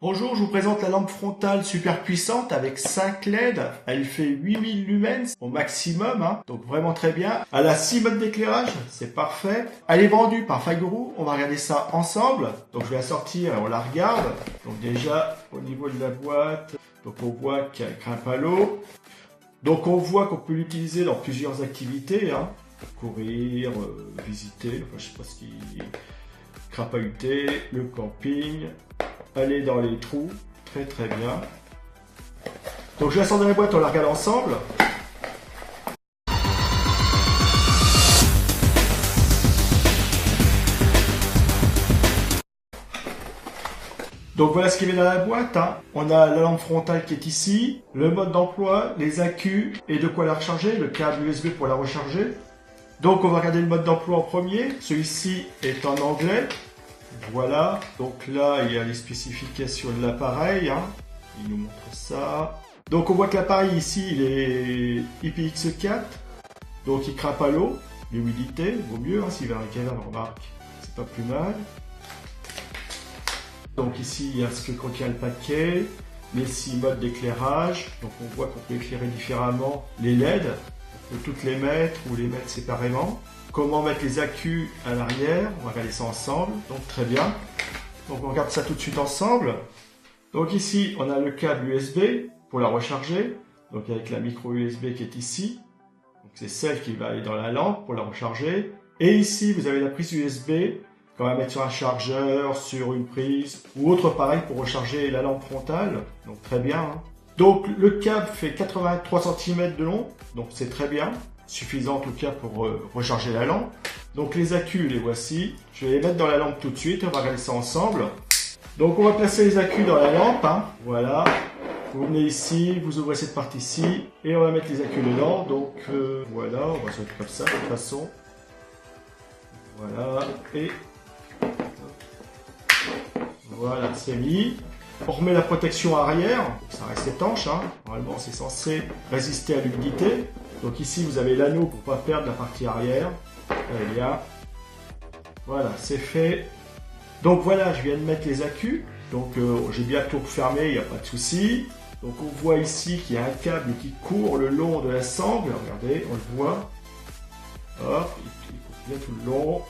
Bonjour, je vous présente la lampe frontale super puissante avec 5 LED. Elle fait 8000 lumens au maximum, donc vraiment très bien. Elle a 6 modes d'éclairage, c'est parfait. Elle est vendue par Faguru, on va regarder ça ensemble. Donc je vais la sortir et on la regarde. Donc déjà, au niveau de la boîte, donc on voit qu'il y a un grimpe à l'eau. Donc on voit qu'on peut l'utiliser dans plusieurs activités, courir, visiter, enfin je sais pas ce qui... crapahuter, le camping, aller dans les trous, très très bien. Donc je la sors dans la boîte, on la regarde ensemble. Donc voilà ce qui est dans la boîte. On a la lampe frontale qui est ici, le mode d'emploi, les accus et de quoi la recharger, le câble USB pour la recharger. Donc on va regarder le mode d'emploi en premier. Celui-ci est en anglais. Voilà, donc là il y a les spécifications de l'appareil, il nous montre ça. Donc on voit que l'appareil ici il est IPX4, donc il crappe à l'eau, l'humidité, vaut mieux, s'il va avec un remarque, c'est pas plus mal. Donc ici il y a ce que contient le paquet, les 6 modes d'éclairage, donc on voit qu'on peut éclairer différemment les LED, on peut toutes les mettre ou les mettre séparément. Comment mettre les accus à l'arrière, on va regarder ça ensemble, donc très bien. Donc on regarde ça tout de suite ensemble. Donc ici on a le câble USB pour la recharger, donc avec la micro USB qui est ici. Donc c'est celle qui va aller dans la lampe pour la recharger. Et ici vous avez la prise USB qu'on va mettre sur un chargeur, sur une prise ou autre pareil pour recharger la lampe frontale. Donc très bien. Donc le câble fait 83 cm de long, donc c'est très bien. Suffisant en tout cas pour recharger la lampe. Donc les accus, les voici. Je vais les mettre dans la lampe tout de suite, on va regarder ça ensemble. Donc on va placer les accus dans la lampe, voilà. Vous venez ici, vous ouvrez cette partie-ci, et on va mettre les accus dedans. Donc voilà, on va se mettre comme ça de toute façon. Voilà, et voilà, c'est mis. On remet la protection arrière, ça reste étanche, normalement c'est censé résister à l'humidité. Donc ici vous avez l'anneau pour ne pas perdre la partie arrière. Très bien. Voilà, c'est fait. Donc voilà, je viens de mettre les accus. Donc j'ai bien tout refermé, il n'y a pas de souci. Donc on voit ici qu'il y a un câble qui court le long de la sangle. Regardez, on le voit. Hop, il court bien tout le long.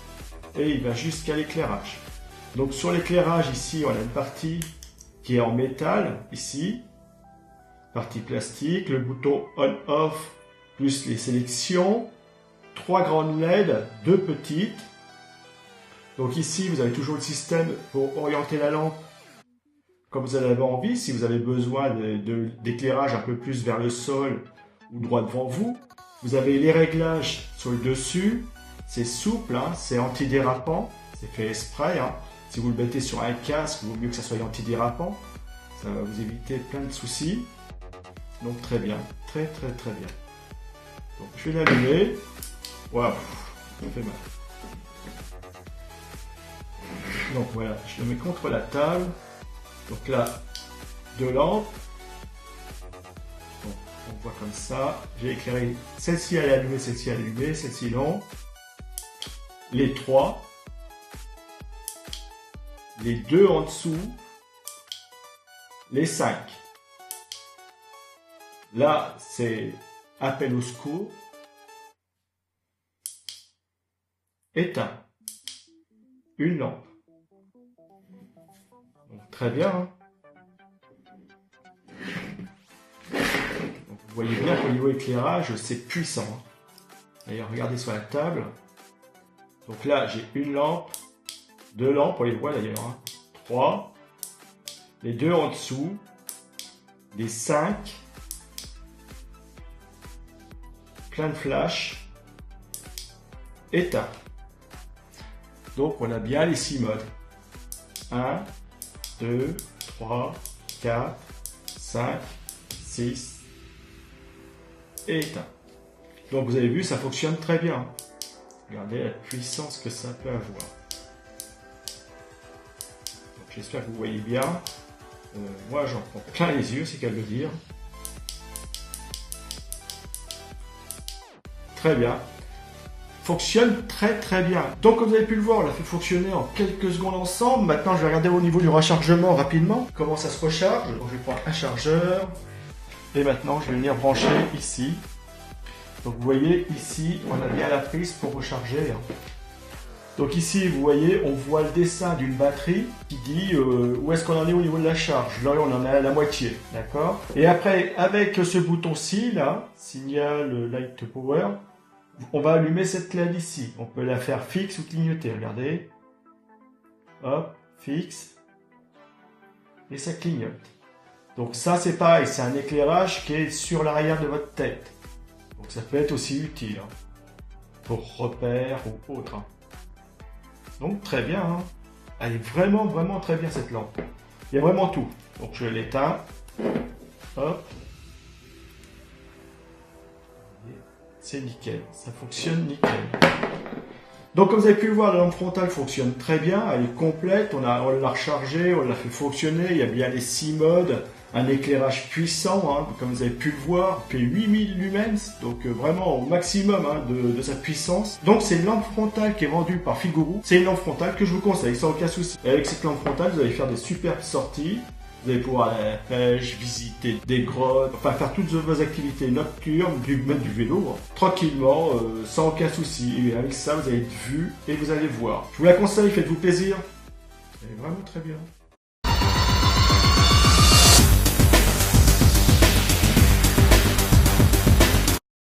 Et il va jusqu'à l'éclairage. Donc sur l'éclairage ici, on a une partie qui est en métal, ici. Partie plastique, le bouton on-off, plus les sélections. 3 grandes LED, 2 petites. Donc ici, vous avez toujours le système pour orienter la lampe comme vous en avez envie. Si vous avez besoin d'éclairage un peu plus vers le sol ou droit devant vous. Vous avez les réglages sur le dessus. C'est souple, c'est antidérapant. C'est fait exprès. Si vous le mettez sur un casque, il vaut mieux que ça soit antidérapant. Ça va vous éviter plein de soucis. Donc très bien, très très très bien. Donc je vais l'allumer. Waouh, ça fait mal. Donc voilà, je le mets contre la table. Donc là, 2 lampes. Donc, on voit comme ça. J'ai éclairé celle-ci, elle est allumée, celle-ci allumée, celle-ci non. Les 3. Les 2 en dessous. Les 5. Là, c'est appel au secours. Éteint. Une lampe. Donc, très bien. Donc, vous voyez bien qu'au niveau éclairage, c'est puissant. D'ailleurs, regardez sur la table. Donc là, j'ai une lampe, 2 lampes, on les voit d'ailleurs. 3. Les 2 en dessous. Les 5. Plein de flash. Éteint. Donc on a bien les 6 modes. 1, 2, 3, 4, 5, 6. Et éteint. Donc vous avez vu, ça fonctionne très bien. Regardez la puissance que ça peut avoir. J'espère que vous voyez bien. Moi j'en prends plein les yeux, c'est qu'à le dire. Très bien. fonctionne très bien. Donc comme vous avez pu le voir, on l'a fait fonctionner en quelques secondes ensemble. Maintenant je vais regarder au niveau du rechargement rapidement, comment ça se recharge. Donc je vais prendre un chargeur et maintenant je vais venir brancher ici. Donc vous voyez ici, on a bien la prise pour recharger. Donc ici, vous voyez, on voit le dessin d'une batterie qui dit où est-ce qu'on en est au niveau de la charge. Là, on en est à la moitié, d'accord? Et après, avec ce bouton-ci, là, Signal Light Power, on va allumer cette LED ici. On peut la faire fixe ou clignoter, regardez. Hop, fixe. Et ça clignote. Donc ça, c'est pareil, c'est un éclairage qui est sur l'arrière de votre tête. Donc ça peut être aussi utile, hein, pour repères ou autre. Hein. Donc très bien, hein. Elle est vraiment très bien cette lampe. Il y a vraiment tout. Donc je l'éteins. Hop. C'est nickel, ça fonctionne nickel. Donc comme vous avez pu le voir, la lampe frontale fonctionne très bien, elle est complète, on l'a rechargée, on l'a fait fonctionner, il y a bien les 6 modes, un éclairage puissant, hein, comme vous avez pu le voir, il fait 8000 lumens, donc vraiment au maximum hein, de sa puissance. Donc c'est une lampe frontale qui est vendue par Figuru, c'est une lampe frontale que je vous conseille, sans aucun souci. Et avec cette lampe frontale, vous allez faire des superbes sorties. Vous allez pouvoir aller à la pêche, visiter des grottes, enfin faire toutes vos activités nocturnes, même du vélo, hein, tranquillement, sans aucun souci. Et avec ça, vous allez être vu et vous allez voir. Je vous la conseille, faites-vous plaisir. Elle est vraiment très bien.